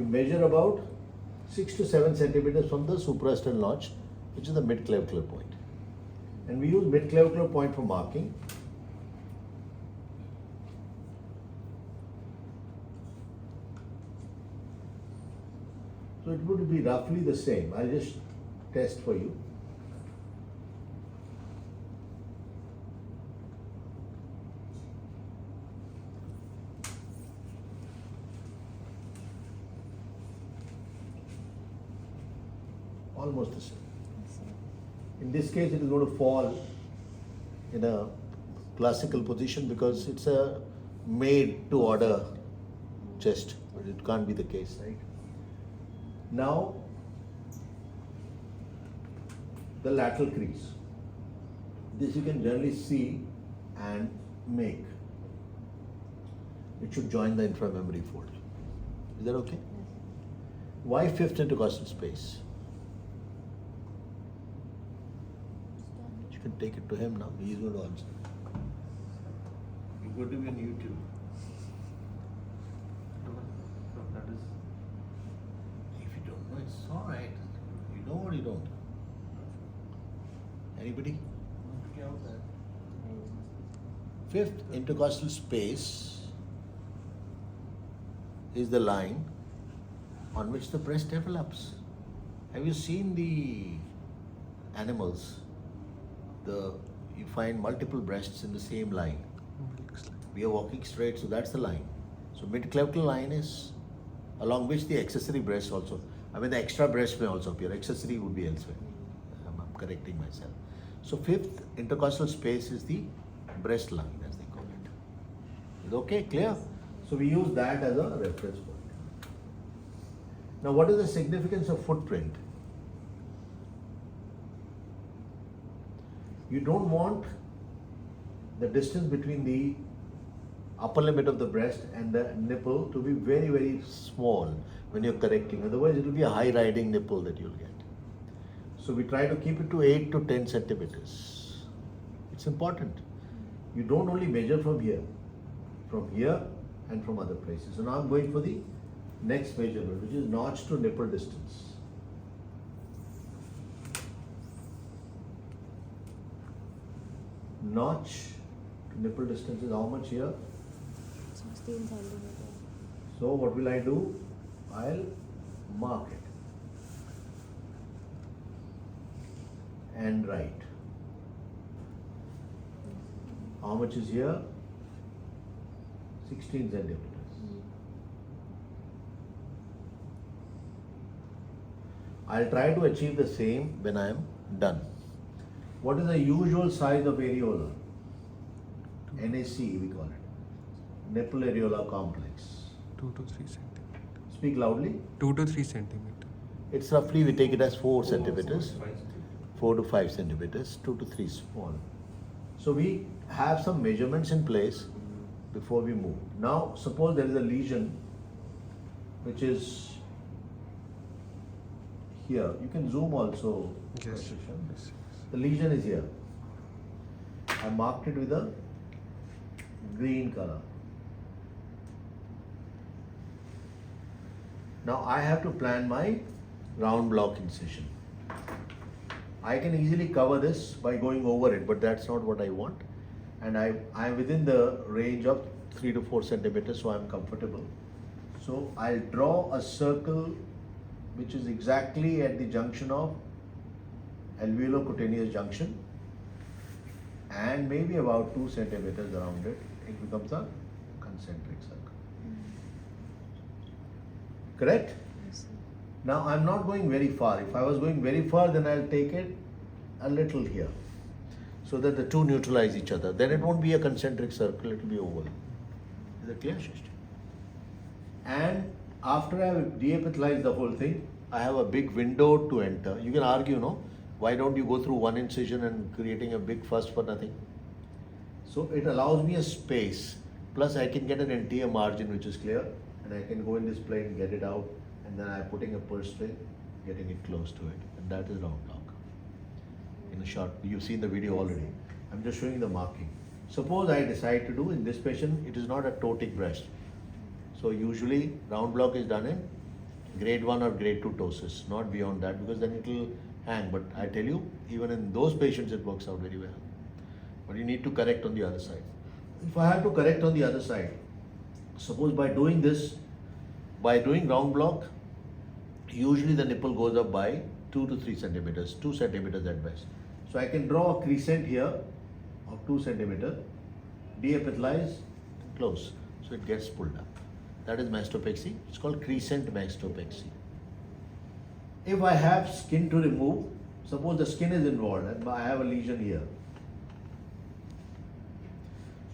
You measure about 6 to 7 centimeters from the suprasternal notch, which is the mid-clavicular point. And we use mid-clavicular point for marking. So it would be roughly the same. I'll just test for you. Almost the same. In this case, it is going to fall in a classical position because it's a made to order chest, but it can't be the case, right? Now, the lateral crease. This you can generally see and make. It should join the inframammary fold. Is that okay? Why fifth intercostal space? You can take it to him now. He's going to answer. You're going to be on YouTube. That is. If you don't know, it's all right. You know or you don't? Anybody? Fifth intercostal space is the line on which the breast develops. Have you seen the animals? You find multiple breasts in the same line. We are walking straight, so that's the line. So mid-clavicular line is along which the accessory breast also. I mean the extra breast may also appear. Accessory would be elsewhere. I'm correcting myself. So fifth intercostal space is the breast line, as they call it. Is okay? Clear? So we use that as a reference point. Now, what is the significance of footprint? You don't want the distance between the upper limit of the breast and the nipple to be very, very small when you're correcting. Otherwise, it will be a high riding nipple that you'll get. So we try to keep it to 8 to 10 centimeters. It's important. You don't only measure from here and from other places. So now I'm going for the next measurement, which is notch to nipple distance. Notch to nipple distance is how much here? 16 centimeters. So what will I do? I'll mark it and write. How much is here? 16 centimeters. I'll try to achieve the same when I am done. What is the usual size of areola? NAC we call it. Nipple areola complex. 2 to 3 centimeters. Speak loudly. 2 to 3 centimeters. It's roughly, we take it as 4 centimeters. 4 to 5 centimeters, 2 to 3 small. So we have some measurements in place before we move. Now, suppose there is a lesion which is here. You can zoom also. Yes. Yes. The lesion is here. I marked it with a green color. Now I have to plan my round block incision. I can easily cover this by going over it, but that's not what I want. And I'm within the range of 3 to 4 centimeters, so I'm comfortable. So I'll draw a circle which is exactly at the junction of alveolo-cutaneous junction, and maybe about 2 centimeters around it. It becomes a concentric circle. Correct? Yes, sir. Now I'm not going very far. If I was going very far, then I'll take it a little here, so that the two neutralize each other. Then it won't be a concentric circle, it will be oval. Is that clear, Shishti? And after I have deepitalized the whole thing, I have a big window to enter. You can argue, no? Why don't you go through one incision and creating a big fuss for nothing? So it allows me a space. Plus I can get an anterior margin which is clear, and I can go in this plane, get it out, and then I'm putting a purse string, getting it close to it. And that is round block. In a short, you've seen the video already. I'm just showing the marking. Suppose I decide to do, in this patient, it is not a ptotic breast. So usually round block is done in grade 1 or grade 2 ptosis, not beyond that, because then it will hang. But I tell you, even in those patients it works out very well. But you need to correct on the other side. If I have to correct on the other side, suppose by doing this, by doing round block, usually the nipple goes up by 2 to 3 centimeters, 2 centimeters at best. So I can draw a crescent here of 2 centimeter, deepithelize, close. So it gets pulled up. That is mastopexy. It's called crescent mastopexy. If I have skin to remove, suppose the skin is involved and I have a lesion here.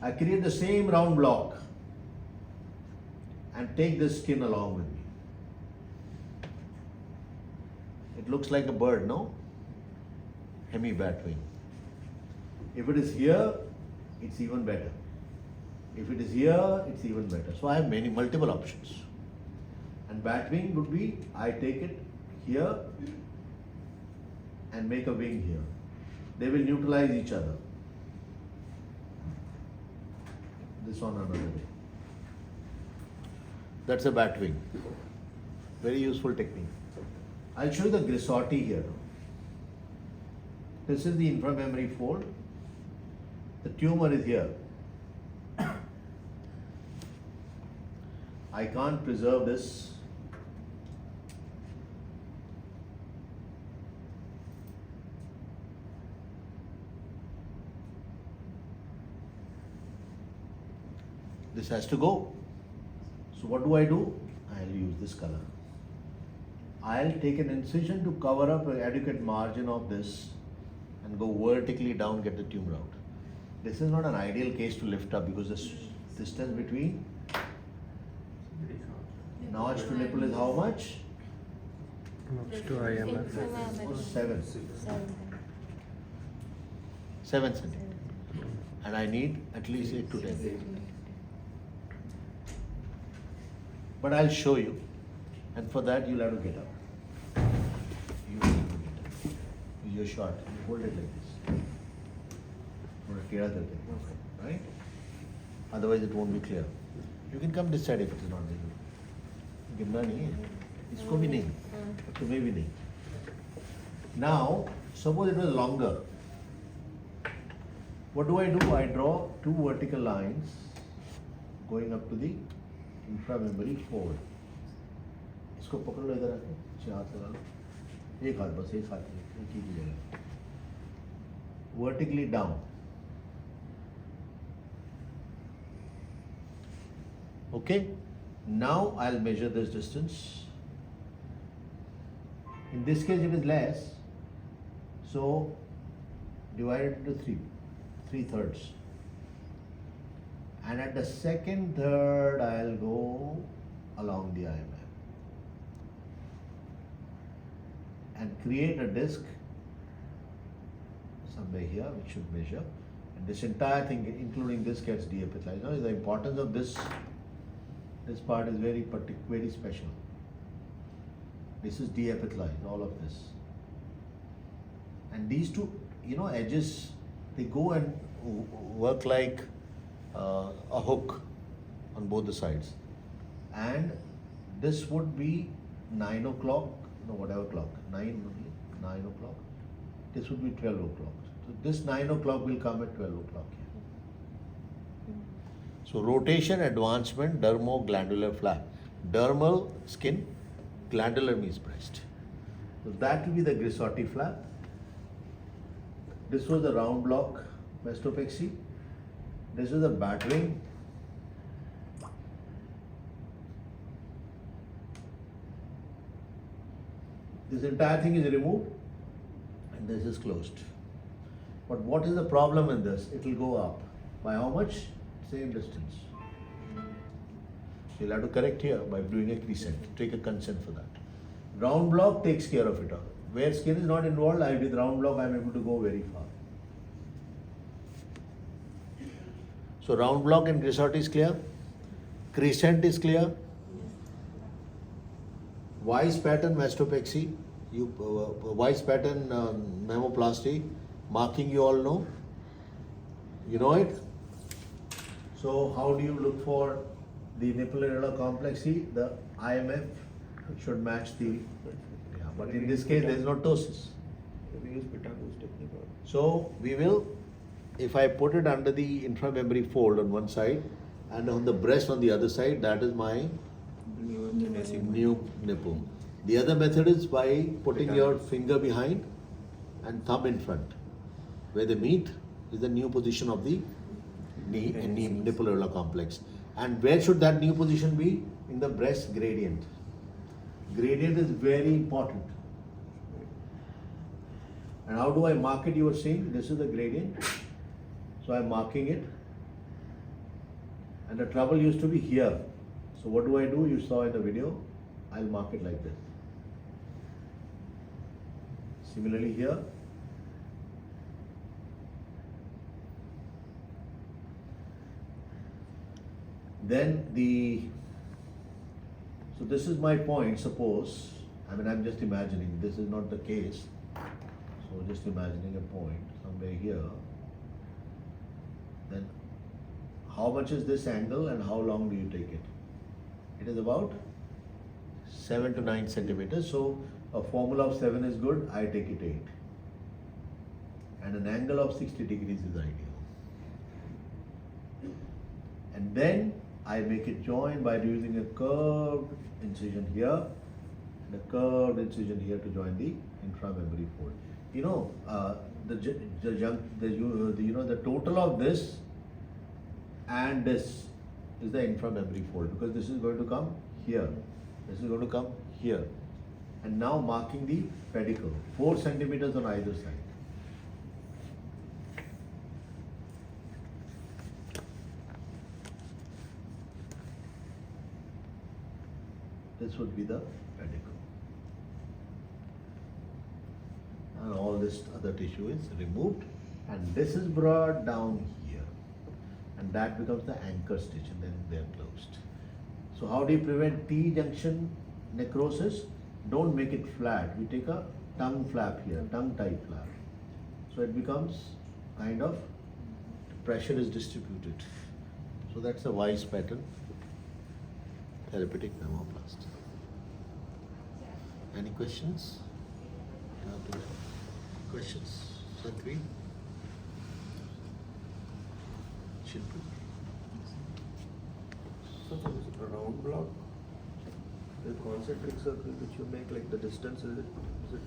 I create the same round block and take this skin along with me. It looks like a bird, no? Hemi-bat wing. If it is here, it's even better. If it is here, it's even better. So I have multiple options. And bat wing would be, I take it here and make a wing here. They will neutralize each other. This one another way. That's a bat wing. Very useful technique. I'll show you the Grissotti here. This is the inframammary fold. The tumor is here. I can't preserve this. This has to go. So what do? I'll use this color. I'll take an incision to cover up an adequate margin of this and go vertically down, get the tumor out. This is not an ideal case to lift up because the distance between notch to nipple is how much? Notch to IMF. 7 centimeters. And I need at least 8 to 10. But I'll show you. And for that you'll have to get up. You need to get up. You're short. You hold it like this. Right? Otherwise it won't be clear. You can come this side if it is not visible. गिरना नहीं है, इसको भी नहीं, तुम्हें भी नहीं. Now, suppose it was longer. What do? I draw two vertical lines going up to the inframammary fold. इसको पकड़ लो इधर आके, पीछे हाथ लगा लो, एक हाथ बस, एक हाथ एक ही जगह. Vertically down. Okay. Now I'll measure this distance. In this case it is less, so divide it into 3/3. And at the second third I'll go along the IMF and create a disc somewhere here which should measure, and this entire thing including this gets deepithelialized. Now the importance of this part is very special. This is deepithelialized, all of this. And these two, edges, they go and work like a hook on both the sides. And this would be 9 o'clock, whatever clock, 9 o'clock. This would be 12 o'clock. So this 9 o'clock will come at 12 o'clock here. So rotation, advancement, dermo-glandular flap. Dermal, skin, glandular means breast. So that will be the Grissotti flap. This was the round block mastopexy. This is the battering. This entire thing is removed and this is closed. But what is the problem in this? It will go up. By how much? Same distance. So you'll have to correct here by doing a crescent. Take a consent for that. Round block takes care of it all. Where skin is not involved, with round block I am able to go very far. So round block and Grissotti is clear. Crescent is clear. Wise pattern mastopexy. Wise pattern mammoplasty. Marking you all know. You know it? So how do you look for the nipple areolar complexity? The IMF should match the, yeah, but in this case there is no ptosis. We use Pythagoras technique. So we will, if I put it under the inframammary fold on one side and on the breast on the other side, that is my new nipple. The other method is by putting your finger behind and thumb in front. Where they meet is the new position of the nipple areola complex. And where should that new position be? In the breast gradient. Gradient is very important. And how do I mark it? You were seeing this is the gradient. So I'm marking it. And the trouble used to be here. So what do? You saw in the video. I'll mark it like this. Similarly here. Then so this is my point, suppose, I'm just imagining, this is not the case. So just imagining a point somewhere here. Then how much is this angle and how long do you take it? It is about 7 to 9 centimeters. So a formula of 7 is good, I take it 8. And an angle of 60 degrees is ideal. And then I make it join by using a curved incision here and a curved incision here to join the inframammary fold. You know, the total of this and this is the inframammary fold, because this is going to come here, this is going to come here, and now marking the pedicle, 4 centimeters on either side. This would be the pedicle. And all this other tissue is removed, and this is brought down here. And that becomes the anchor stitch, and then they are closed. So how do you prevent T-junction necrosis? Don't make it flat. We take a tongue flap here, tongue type flap. So it becomes kind of, pressure is distributed. So that's a wise pattern. Therapeutic mammoplasty. Any questions? Questions? Satvi? Shilpi? So for this round block, the concentric circle which you make, like the distance is it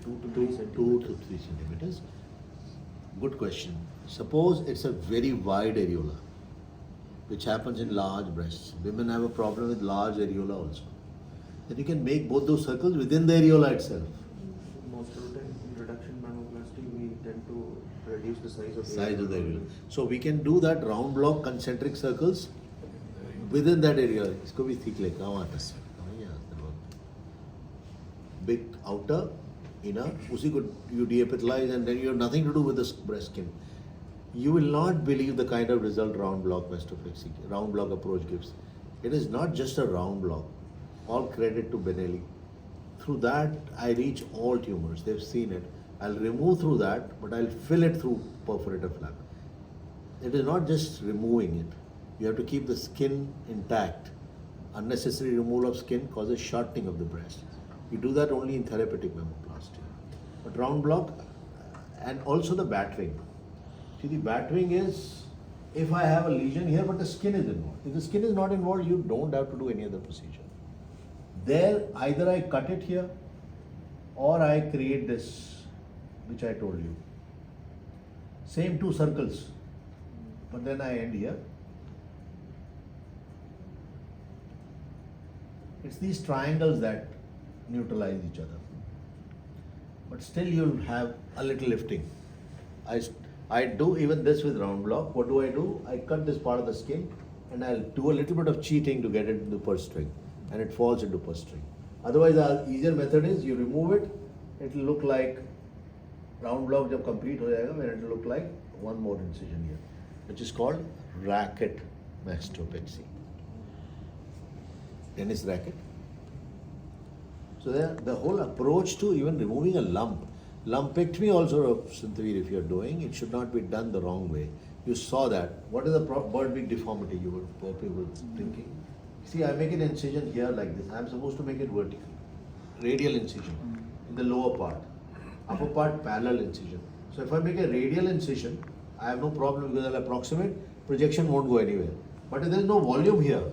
2 to 3 centimeters? 2 to 3 centimeters. Good question. Suppose it's a very wide areola, which happens in large breasts. Women have a problem with large areola also. Then you can make both those circles within the areola itself. Most of the time in reduction mammoplasty, we tend to reduce the size of The areola. So we can do that round block concentric circles within that area. इसको भी thick लेकर आओ आता है. Big outer, inner, उसी को you deepithelize, and then you have nothing to do with the breast skin. You will not believe the kind of result round block mastopexy, round block approach gives. It is not just a round block. All credit to Benelli. Through that, I reach all tumors. They've seen it. I'll remove through that, but I'll fill it through perforator flap. It is not just removing it. You have to keep the skin intact. Unnecessary removal of skin causes shortening of the breast. You do that only in therapeutic mammoplasty. But round block, and also the battering. See, the battering is, if I have a lesion here but the skin is involved. If the skin is not involved, you don't have to do any other procedure. There, either I cut it here or I create this, which I told you. Same 2 circles, but then I end here. It's these triangles that neutralize each other. But still you'll have a little lifting. I do even this with round block. What do? I cut this part of the skin and I'll do a little bit of cheating to get it into the purse string, and it falls into purse string. Otherwise, the easier method is you remove it, it will look like round block jab complete ho jayega, then it will look like one more incision here, which is called racket mastopexy. Tennis racket. So the whole approach to even removing a lump, lumpectomy also, Santavir, if you're doing, it should not be done the wrong way. You saw that. What is the bird beak deformity you were thinking? See, I make an incision here like this. I'm supposed to make it vertical. radial incision in the lower part, upper part parallel incision. So if I make a radial incision, I have no problem because I'll approximate, projection won't go anywhere. But if there is no volume here,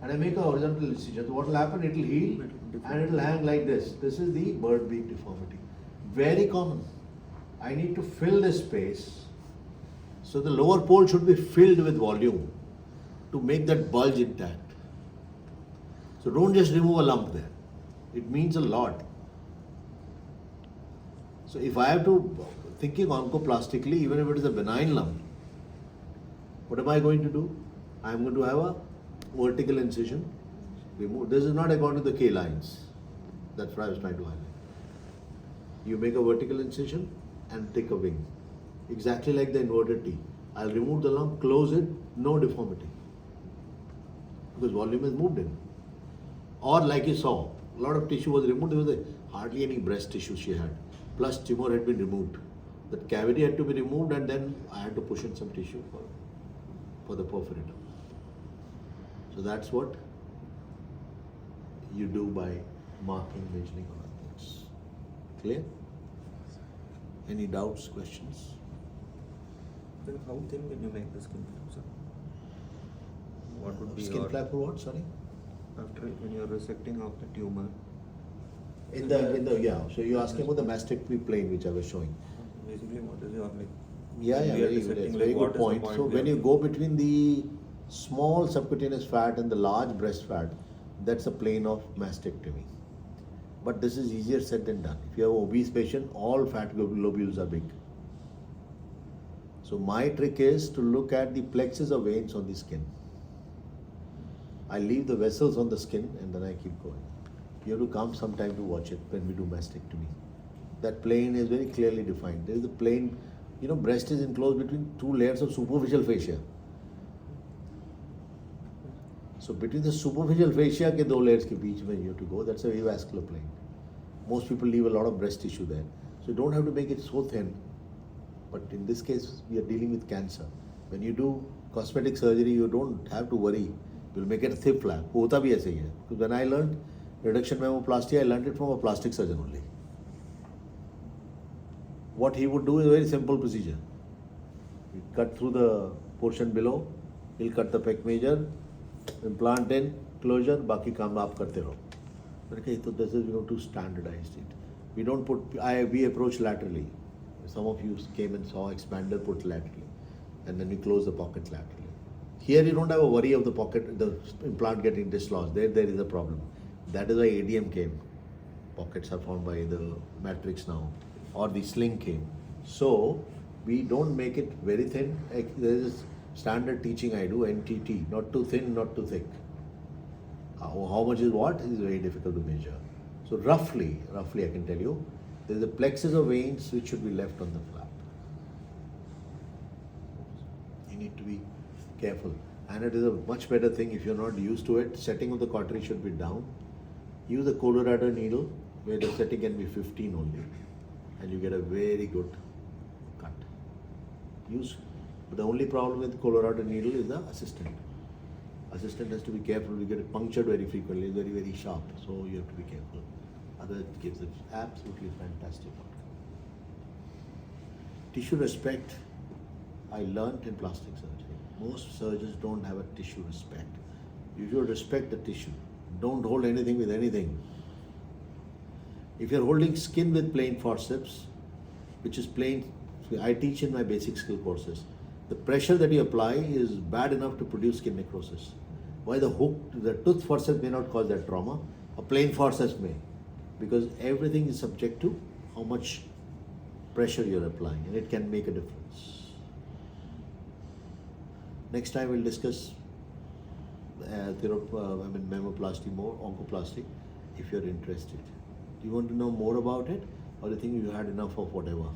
and I make a horizontal incision, so what will happen? It will heal and it will hang like this. This is the bird beak deformity. Very common. I need to fill this space. So the lower pole should be filled with volume to make that bulge intact. So don't just remove a lump there. It means a lot. So if I have to, thinking oncoplastically, even if it is a benign lump, what am I going to do? I am going to have a vertical incision. Remove. This is not according to the K lines. That's what I was trying to highlight. You make a vertical incision and take a wing. Exactly like the inverted T. I'll remove the lump, close it, no deformity. Because volume is moved in. Or like you saw, a lot of tissue was removed. There was hardly any breast tissue she had. Plus tumor had been removed. That cavity had to be removed and then I had to push in some tissue for the perforator. So that's what you do by marking, measuring all of things. Clear? Any doubts, questions? Then how thin can you make the skin flap, sir? What would be Skin your, flap for what? Sorry? after when you are resecting out the tumor? In the yeah. So you're asking about the mastectomy plane which I was showing. Basically, what is your like? Yeah, when yeah, we are very good. dissecting, It's like, very what good is the point. So we when are- you go between the small subcutaneous fat and the large breast fat, that's a plane of mastectomy. But this is easier said than done. If you have an obese patient, all fat globules are big. So my trick is to look at the plexus of veins on the skin. I leave the vessels on the skin and then I keep going. You have to come sometime to watch it when we do mastectomy. That plane is very clearly defined. There is a plane, breast is enclosed between two layers of superficial fascia. So between the superficial fascia के दो layers के बीच में you have to go. That's a avascular plane. Most people leave a lot of breast tissue there. So you don't have to make it so thin. But in this case, we are dealing with cancer. When you do cosmetic surgery, you don't have to worry. You'll make it a thick flap. होता भी ऐसे ही है. Because when I learned reduction mammoplasty, I learned it from a plastic surgeon only. What he would do is a very simple procedure. He cut through the portion below. He'll cut the pec major, implant in, closure, बाकी काम आप करते रहो. Okay, so this is to standardize it. We don't put. We approach laterally. Some of you came and saw expander put laterally, and then we close the pocket laterally. Here you don't have a worry of the pocket, the implant getting dislodged. There is a problem. That is why ADM came. Pockets are found by the matrix now, or the sling came. So we don't make it very thin. There is standard teaching I do, NTT, not too thin, not too thick. How much is what is very difficult to measure. So roughly I can tell you, there is a plexus of veins which should be left on the flap. You need to be careful. And it is a much better thing if you're not used to it. Setting of the cautery should be down. Use a Colorado needle where the setting can be 15 only. And you get a very good cut. But the only problem with Colorado needle is the assistant. Assistant has to be careful. We get it punctured very frequently. It's very, very sharp. So you have to be careful. Otherwise, it gives an absolutely fantastic outcome. Tissue respect, I learned in plastic surgery. Most surgeons don't have a tissue respect. You should respect the tissue. Don't hold anything with anything. If you're holding skin with plain forceps, which is plain, I teach in my basic skill courses. The pressure that you apply is bad enough to produce skin necrosis. Why the tooth forceps may not cause that trauma, a plain forceps may. Because everything is subject to how much pressure you're applying, and it can make a difference. Next time we'll discuss mammoplasty more, oncoplasty, if you're interested. Do you want to know more about it, or do you think you had enough of whatever?